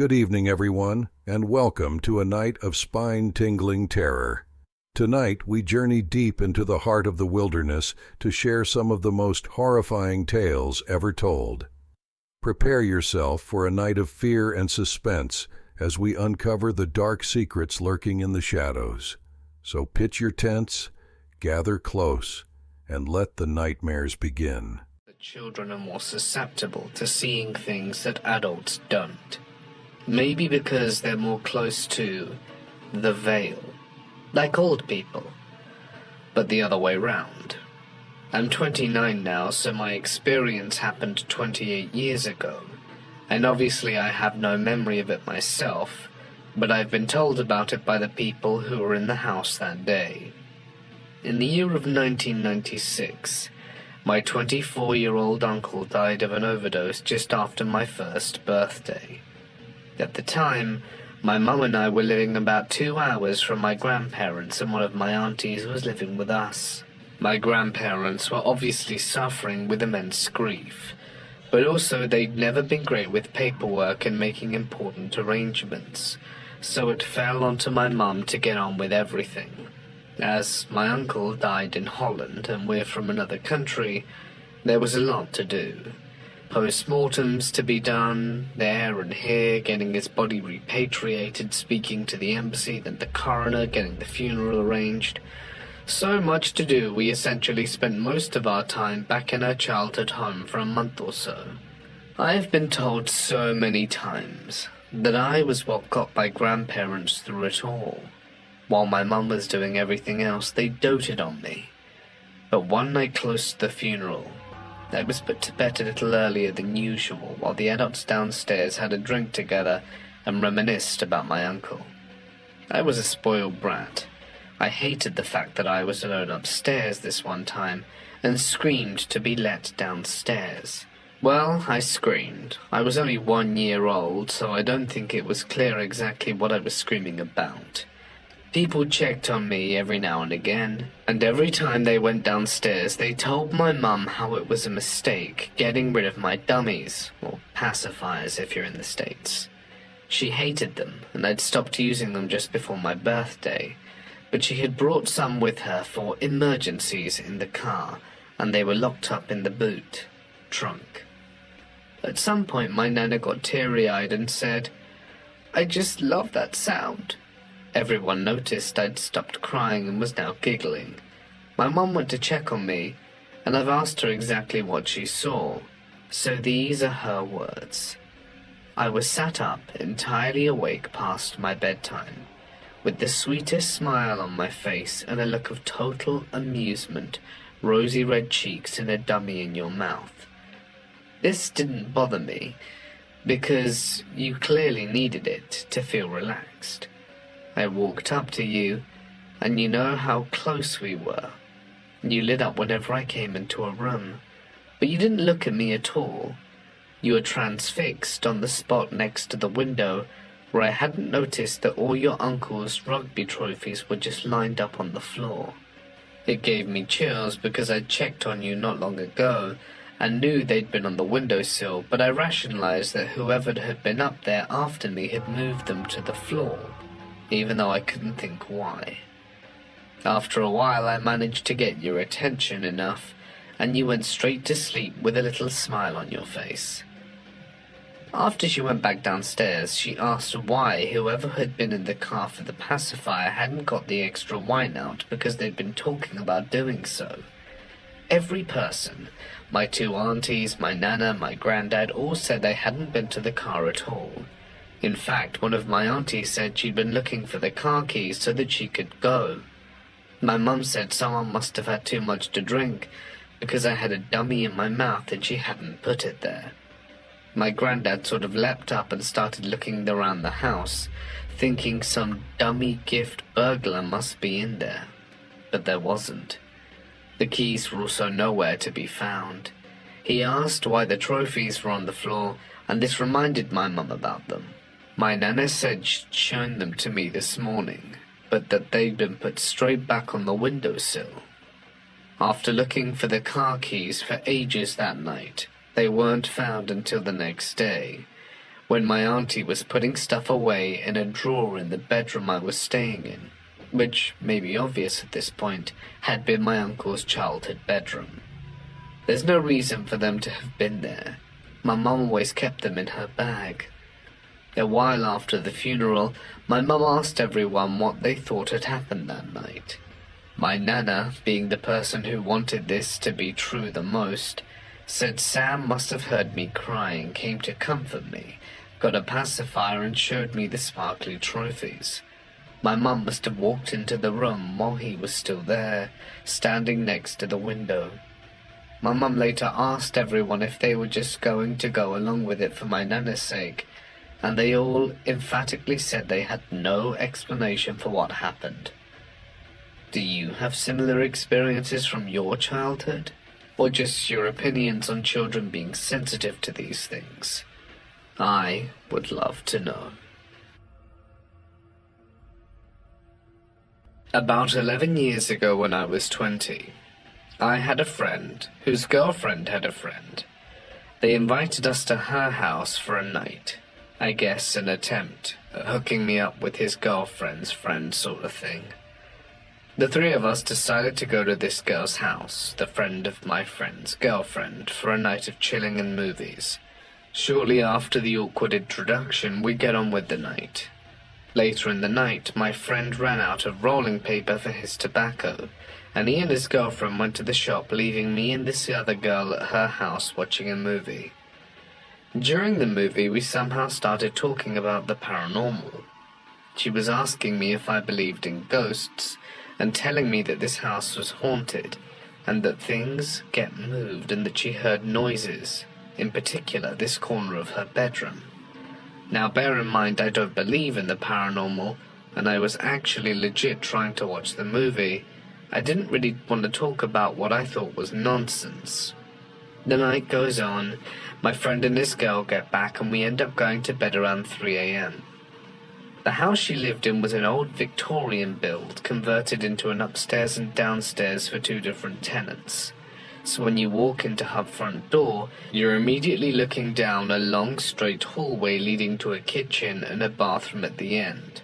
Good evening, everyone, and welcome to a night of spine-tingling terror. Tonight, we journey deep into the heart of the wilderness to share some of the most horrifying tales ever told. Prepare yourself for a night of fear and suspense as we uncover the dark secrets lurking in the shadows. So pitch your tents, gather close, and let the nightmares begin. The children are more susceptible to seeing things that adults don't. Maybe because they're more close to the veil, like old people, but the other way round. I'm 29 now, so my experience happened 28 years ago, and obviously I have no memory of it myself, but I've been told about it by the people who were in the house that day. In the year of 1996, my 24-year-old uncle died of an overdose just after my first birthday. At the time, my mum and I were living about 2 hours from my grandparents, and one of my aunties was living with us. My grandparents were obviously suffering with immense grief, but also they'd never been great with paperwork and making important arrangements, so it fell onto my mum to get on with everything. As my uncle died in Holland and we're from another country, there was a lot to do. Post-mortems to be done, there and here, getting his body repatriated, speaking to the embassy, then the coroner, getting the funeral arranged. So much to do, we essentially spent most of our time back in our childhood home for a month or so. I have been told so many times that I was what got my grandparents through it all. While my mum was doing everything else, they doted on me. But one night close to the funeral, I was put to bed a little earlier than usual while the adults downstairs had a drink together and reminisced about my uncle. I was a spoiled brat. I hated the fact that I was alone upstairs this one time and screamed to be let downstairs. Well, I screamed. I was only 1 year old, so I don't think it was clear exactly what I was screaming about. People checked on me every now and again, and every time they went downstairs they told my mum how it was a mistake getting rid of my dummies, or pacifiers if you're in the States. She hated them, and I'd stopped using them just before my birthday, but she had brought some with her for emergencies in the car, and they were locked up in the boot trunk. At some point my nana got teary-eyed and said, "I just love that sound." Everyone noticed I'd stopped crying and was now giggling. My mum went to check on me, and I've asked her exactly what she saw. So these are her words. I was sat up, entirely awake past my bedtime, with the sweetest smile on my face and a look of total amusement, rosy red cheeks and a dummy in your mouth. This didn't bother me, because you clearly needed it to feel relaxed. I walked up to you, and you know how close we were. You lit up whenever I came into a room, but you didn't look at me at all. You were transfixed on the spot next to the window, where I hadn't noticed that all your uncle's rugby trophies were just lined up on the floor. It gave me chills because I'd checked on you not long ago, and knew they'd been on the windowsill, but I rationalized that whoever had been up there after me had moved them to the floor, even though I couldn't think why. After a while I managed to get your attention enough, and you went straight to sleep with a little smile on your face. After she went back downstairs, she asked why whoever had been in the car for the pacifier hadn't got the extra wine out because they'd been talking about doing so. Every person, my 2 aunties, my nana, my granddad, all said they hadn't been to the car at all. In fact, one of my aunties said she'd been looking for the car keys so that she could go. My mum said someone must have had too much to drink because I had a dummy in my mouth and she hadn't put it there. My granddad sort of leapt up and started looking around the house, thinking some dummy gift burglar must be in there. But there wasn't. The keys were also nowhere to be found. He asked why the trophies were on the floor, and this reminded my mum about them. My nana said she'd shown them to me this morning, but that they'd been put straight back on the windowsill. After looking for the car keys for ages that night, they weren't found until the next day, when my auntie was putting stuff away in a drawer in the bedroom I was staying in, which may be obvious at this point, had been my uncle's childhood bedroom. There's no reason for them to have been there. My mum always kept them in her bag. A while after the funeral, my mum asked everyone what they thought had happened that night. My nana, being the person who wanted this to be true the most, said Sam must have heard me crying, came to comfort me, got a pacifier and showed me the sparkly trophies. My mum must have walked into the room while he was still there, standing next to the window. My mum later asked everyone if they were just going to go along with it for my nana's sake, and they all emphatically said they had no explanation for what happened. Do you have similar experiences from your childhood? Or just your opinions on children being sensitive to these things? I would love to know. About 11 years ago when I was 20, I had a friend whose girlfriend had a friend. They invited us to her house for a night. I guess an attempt at hooking me up with his girlfriend's friend sort of thing. The three of us decided to go to this girl's house, the friend of my friend's girlfriend, for a night of chilling and movies. Shortly after the awkward introduction, we get on with the night. Later in the night, my friend ran out of rolling paper for his tobacco, and he and his girlfriend went to the shop, leaving me and this other girl at her house watching a movie. During the movie, we somehow started talking about the paranormal. She was asking me if I believed in ghosts, and telling me that this house was haunted, and that things get moved, and that she heard noises, in particular this corner of her bedroom. Now bear in mind I don't believe in the paranormal, and I was actually legit trying to watch the movie. I didn't really want to talk about what I thought was nonsense. The night goes on, my friend and this girl get back, and we end up going to bed around 3 a.m. The house she lived in was an old Victorian build, converted into an upstairs and downstairs for two different tenants. So when you walk into her front door, you're immediately looking down a long straight hallway leading to a kitchen and a bathroom at the end,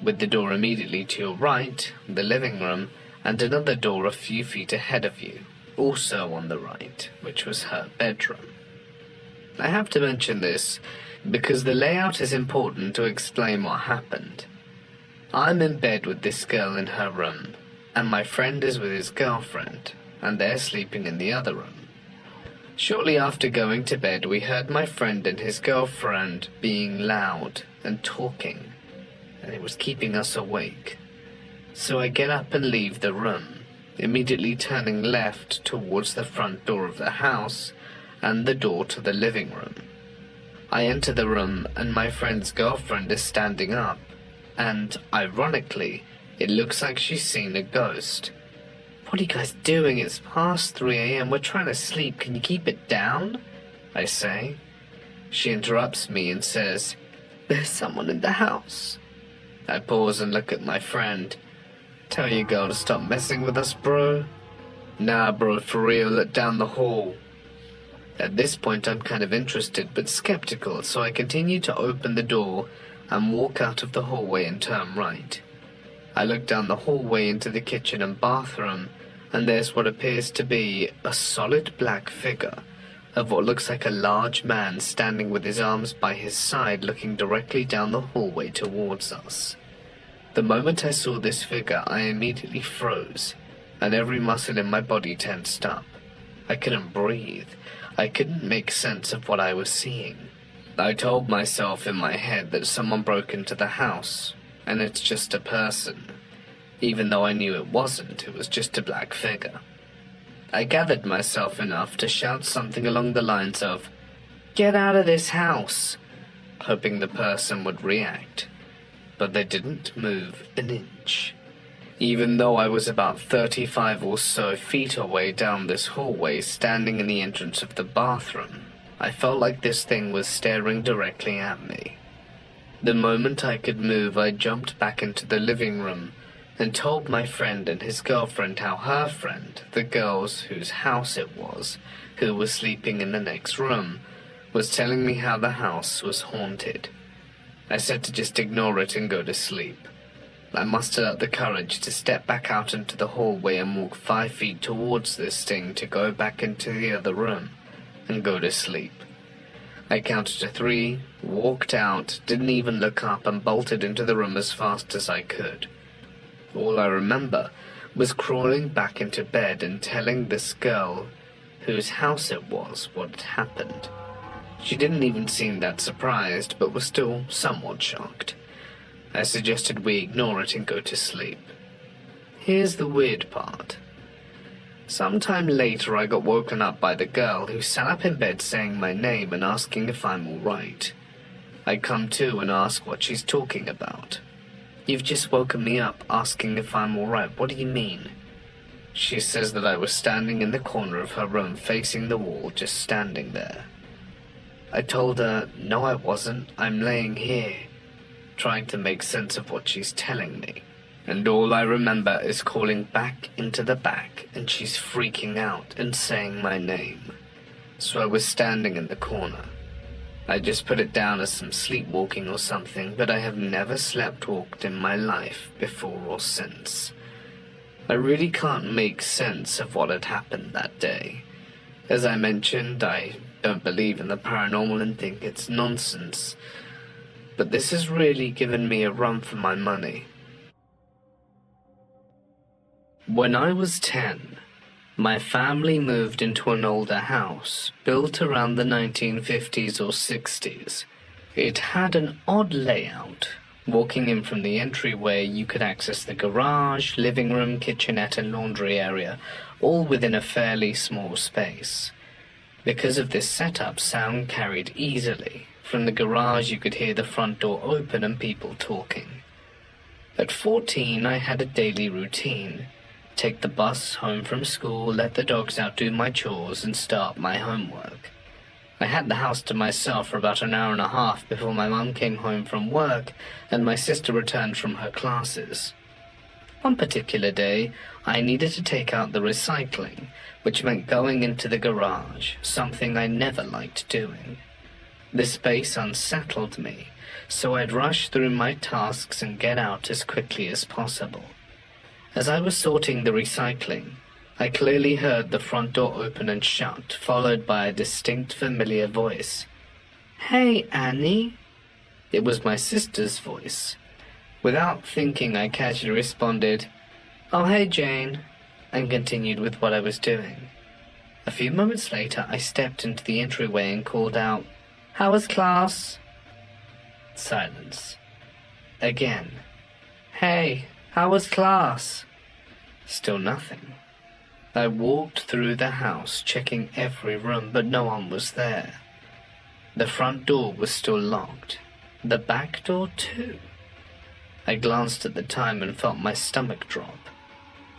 with the door immediately to your right, the living room, and another door a few feet ahead of you, also on the right, which was her bedroom. I have to mention this because the layout is important to explain what happened. I'm in bed with this girl in her room, and my friend is with his girlfriend, and they're sleeping in the other room. Shortly after going to bed, we heard my friend and his girlfriend being loud and talking, and it was keeping us awake. So I get up and leave the room, immediately turning left towards the front door of the house and the door to the living room. I enter the room, and my friend's girlfriend is standing up, and, ironically, it looks like she's seen a ghost. "What are you guys doing? It's past 3 a.m. We're trying to sleep. Can you keep it down?" I say. She interrupts me and says, "There's someone in the house." I pause and look at my friend. "Tell your girl to stop messing with us, bro." "Nah, bro, for real, look down the hall." At this point, I'm kind of interested but skeptical, so I continue to open the door and walk out of the hallway and turn right. I look down the hallway into the kitchen and bathroom, and there's what appears to be a solid black figure of what looks like a large man standing with his arms by his side, looking directly down the hallway towards us. The moment I saw this figure, I immediately froze, and every muscle in my body tensed up. I couldn't breathe. I couldn't make sense of what I was seeing. I told myself in my head that someone broke into the house, and it's just a person. Even though I knew it wasn't, it was just a black figure. I gathered myself enough to shout something along the lines of, "Get out of this house," hoping the person would react. But they didn't move an inch. Even though I was about 35 or so feet away down this hallway, standing in the entrance of the bathroom, I felt like this thing was staring directly at me. The moment I could move, I jumped back into the living room and told my friend and his girlfriend how her friend, the girls whose house it was, who was sleeping in the next room, was telling me how the house was haunted. I said to just ignore it and go to sleep. I mustered up the courage to step back out into the hallway and walk 5 feet towards this thing to go back into the other room and go to sleep. I counted to 3, walked out, didn't even look up, and bolted into the room as fast as I could. All I remember was crawling back into bed and telling this girl whose house it was what had happened. She didn't even seem that surprised, but was still somewhat shocked. I suggested we ignore it and go to sleep. Here's the weird part. Sometime later I got woken up by the girl who sat up in bed saying my name and asking if I'm alright. I come to and ask what she's talking about. You've just woken me up asking if I'm alright, what do you mean? She says that I was standing in the corner of her room facing the wall, just standing there. I told her, no I wasn't, I'm laying here, trying to make sense of what she's telling me. And all I remember is calling back into the back, and she's freaking out and saying my name. So I was standing in the corner. I just put it down as some sleepwalking or something, but I have never slept-walked in my life before or since. I really can't make sense of what had happened that day. As I mentioned, I don't believe in the paranormal and think it's nonsense. But this has really given me a run for my money. When I was 10, my family moved into an older house built around the 1950s or 60s. It had an odd layout. Walking in from the entryway, you could access the garage, living room, kitchenette, and laundry area, all within a fairly small space. Because of this setup, sound carried easily. From the garage, you could hear the front door open and people talking. At 14, I had a daily routine. Take the bus home from school, let the dogs out, do my chores, and start my homework. I had the house to myself for about an hour and a half before my mum came home from work and my sister returned from her classes. One particular day, I needed to take out the recycling, which meant going into the garage, something I never liked doing. The space unsettled me, so I'd rush through my tasks and get out as quickly as possible. As I was sorting the recycling, I clearly heard the front door open and shut, followed by a distinct familiar voice. "Hey, Annie." It was my sister's voice. Without thinking, I casually responded, "Oh, hey, Jane," and continued with what I was doing. A few moments later, I stepped into the entryway and called out, "How was class?" Silence. Again. "Hey, how was class?" Still nothing. I walked through the house, checking every room, but no one was there. The front door was still locked. The back door, too. I glanced at the time and felt my stomach drop.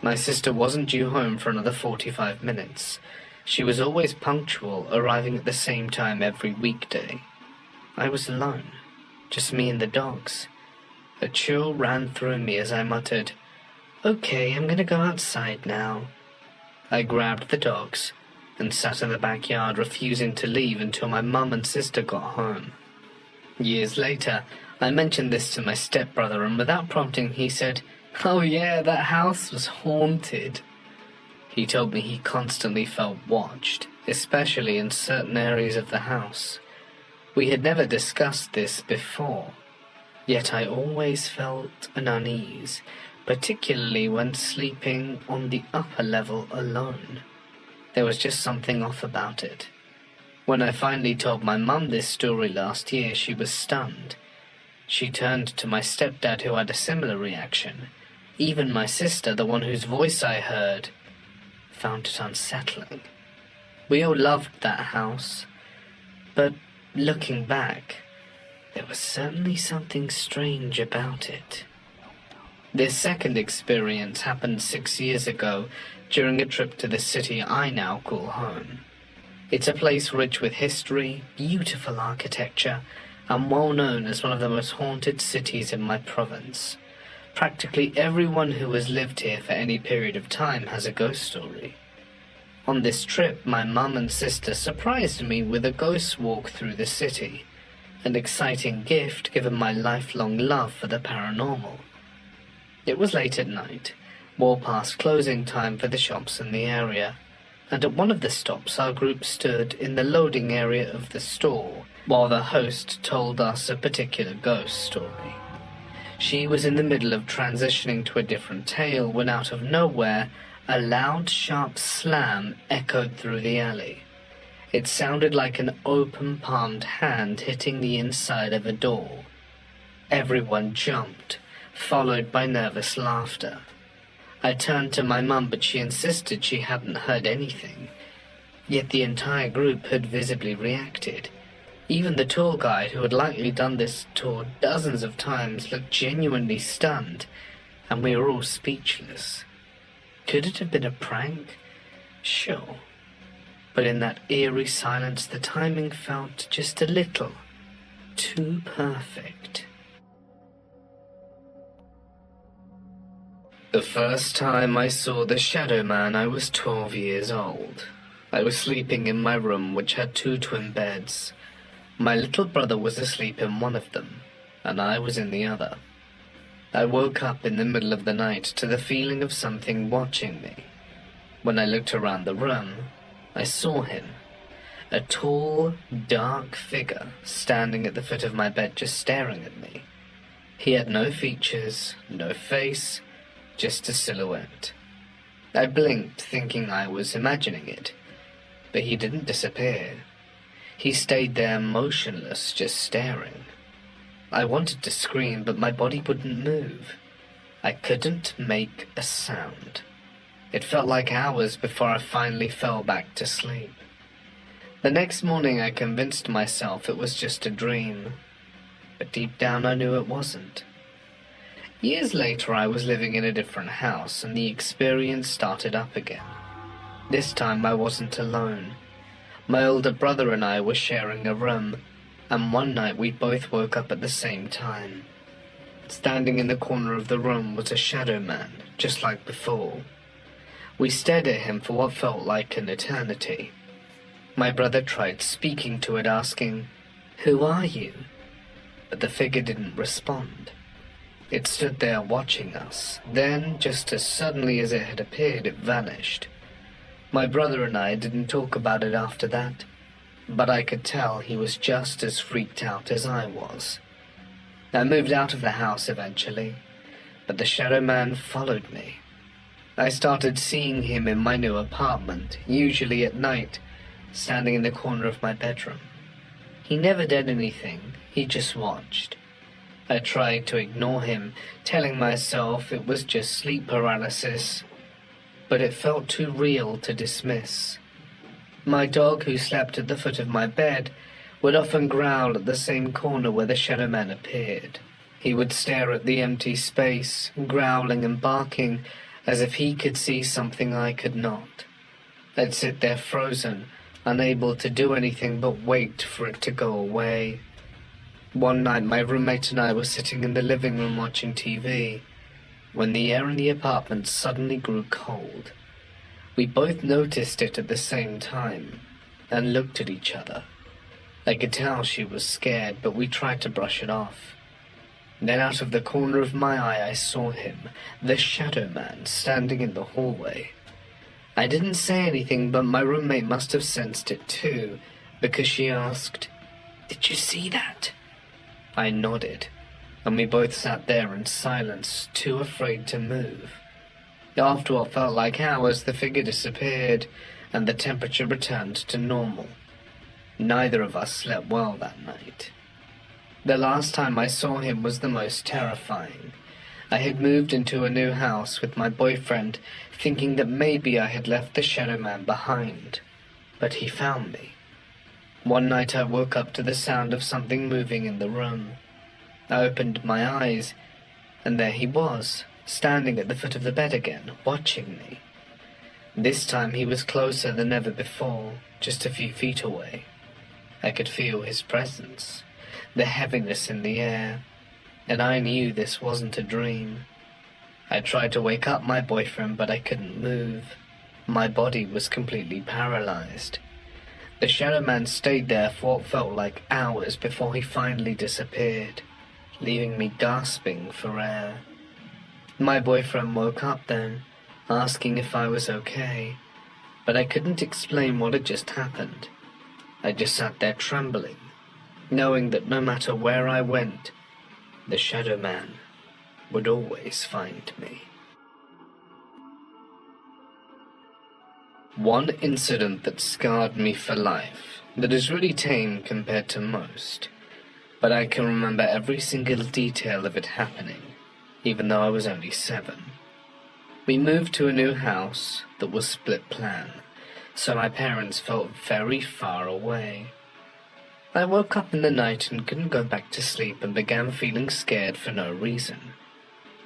My sister wasn't due home for another 45 minutes. She was always punctual, arriving at the same time every weekday. I was alone, just me and the dogs. A chill ran through me as I muttered, "Okay, I'm gonna go outside now." I grabbed the dogs and sat in the backyard, refusing to leave until my mum and sister got home. Years later, I mentioned this to my stepbrother, and without prompting, he said, "Oh yeah, that house was haunted." He told me he constantly felt watched, especially in certain areas of the house. We had never discussed this before, yet I always felt an unease, particularly when sleeping on the upper level alone. There was just something off about it. When I finally told my mum this story last year, she was stunned. She turned to my stepdad, who had a similar reaction. Even my sister, the one whose voice I heard, found it unsettling. We all loved that house, but looking back, there was certainly something strange about it. This second experience happened 6 years ago during a trip to the city I now call home. It's a place rich with history, beautiful architecture, and well known as one of the most haunted cities in my province. Practically everyone who has lived here for any period of time has a ghost story. On this trip, my mum and sister surprised me with a ghost walk through the city, an exciting gift given my lifelong love for the paranormal. It was late at night, well past closing time for the shops in the area, and at one of the stops our group stood in the loading area of the store while the host told us a particular ghost story. She was in the middle of transitioning to a different tale when out of nowhere a loud, sharp slam echoed through the alley. It sounded like an open-palmed hand hitting the inside of a door. Everyone jumped, followed by nervous laughter. I turned to my mum, but she insisted she hadn't heard anything. Yet the entire group had visibly reacted. Even the tour guide, who had likely done this tour dozens of times, looked genuinely stunned, and we were all speechless. Could it have been a prank? Sure. But in that eerie silence, the timing felt just a little too perfect. The first time I saw the Shadow Man, I was 12 years old. I was sleeping in my room, which had 2 twin beds. My little brother was asleep in one of them, and I was in the other. I woke up in the middle of the night to the feeling of something watching me. When I looked around the room, I saw him, a tall, dark figure standing at the foot of my bed just staring at me. He had no features, no face, just a silhouette. I blinked, thinking I was imagining it, but he didn't disappear. He stayed there motionless, just staring. I wanted to scream, but my body wouldn't move. I couldn't make a sound. It felt like hours before I finally fell back to sleep. The next morning I convinced myself it was just a dream, but deep down I knew it wasn't. Years later I was living in a different house, and the experience started up again. This time I wasn't alone. My older brother and I were sharing a room, and one night we both woke up at the same time. Standing in the corner of the room was a shadow man, just like before. We stared at him for what felt like an eternity. My brother tried speaking to it, asking, "Who are you?" But the figure didn't respond. It stood there watching us. Then, just as suddenly as it had appeared, it vanished. My brother and I didn't talk about it after that, but I could tell he was just as freaked out as I was. I moved out of the house eventually, but the shadow man followed me. I started seeing him in my new apartment, usually at night, standing in the corner of my bedroom. He never did anything, he just watched. I tried to ignore him, telling myself it was just sleep paralysis, but it felt too real to dismiss. My dog, who slept at the foot of my bed, would often growl at the same corner where the shadow man appeared. He would stare at the empty space, growling and barking, as if he could see something I could not. I'd sit there frozen, unable to do anything but wait for it to go away. One night my roommate and I were sitting in the living room watching TV, when the air in the apartment suddenly grew cold. We both noticed it at the same time, and looked at each other. I could tell she was scared, but we tried to brush it off. Then out of the corner of my eye I saw him, the shadow man, standing in the hallway. I didn't say anything, but my roommate must have sensed it too, because she asked, "Did you see that?" I nodded, and we both sat there in silence, too afraid to move. After what felt like hours, the figure disappeared, and the temperature returned to normal. Neither of us slept well that night. The last time I saw him was the most terrifying. I had moved into a new house with my boyfriend, thinking that maybe I had left the shadow man behind, but he found me. One night I woke up to the sound of something moving in the room. I opened my eyes, and there he was, standing at the foot of the bed again, watching me. This time he was closer than ever before, just a few feet away. I could feel his presence, the heaviness in the air, and I knew this wasn't a dream. I tried to wake up my boyfriend, but I couldn't move. My body was completely paralyzed. The shadow man stayed there for what felt like hours before he finally disappeared, leaving me gasping for air. My boyfriend woke up then, asking if I was okay, but I couldn't explain what had just happened. I just sat there trembling, knowing that no matter where I went, the shadow man would always find me. One incident that scarred me for life, that is really tame compared to most, but I can remember every single detail of it happening, even though I was only 7. We moved to a new house that was split plan, so my parents felt very far away. I woke up in the night and couldn't go back to sleep and began feeling scared for no reason.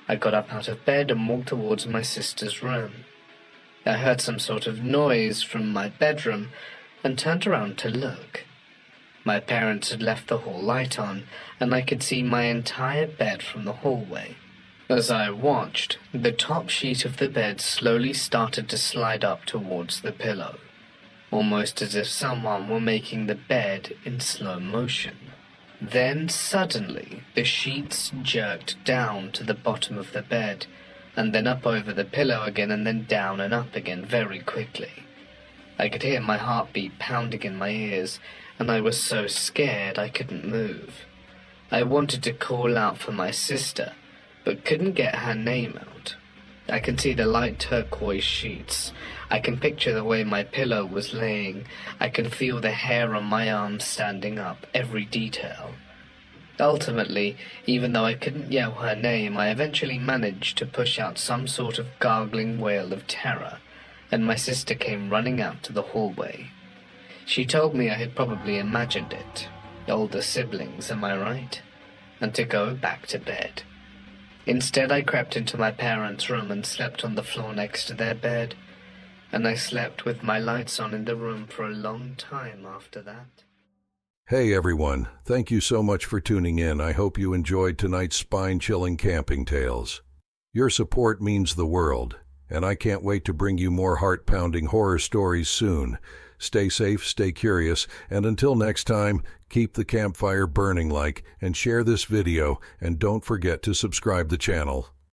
I got up out of bed and walked towards my sister's room. I heard some sort of noise from my bedroom and turned around to look. My parents had left the hall light on, and I could see my entire bed from the hallway. As I watched, the top sheet of the bed slowly started to slide up towards the pillow, almost as if someone were making the bed in slow motion. Then suddenly, the sheets jerked down to the bottom of the bed, and then up over the pillow again, and then down and up again very quickly. I could hear my heartbeat pounding in my ears, and I was so scared I couldn't move. I wanted to call out for my sister, but couldn't get her name out. I can see the light turquoise sheets. I can picture the way my pillow was laying. I can feel the hair on my arms standing up, every detail. Ultimately, even though I couldn't yell her name, I eventually managed to push out some sort of gargling wail of terror, and my sister came running out to the hallway. She told me I had probably imagined it. Older siblings, am I right? And to go back to bed. Instead, I crept into my parents' room and slept on the floor next to their bed, and I slept with my lights on in the room for a long time after that. Hey everyone, thank you so much for tuning in. I hope you enjoyed tonight's spine-chilling camping tales. Your support means the world, and I can't wait to bring you more heart-pounding horror stories soon. Stay safe, stay curious, and until next time, keep the campfire burning and share this video, and don't forget to subscribe the channel.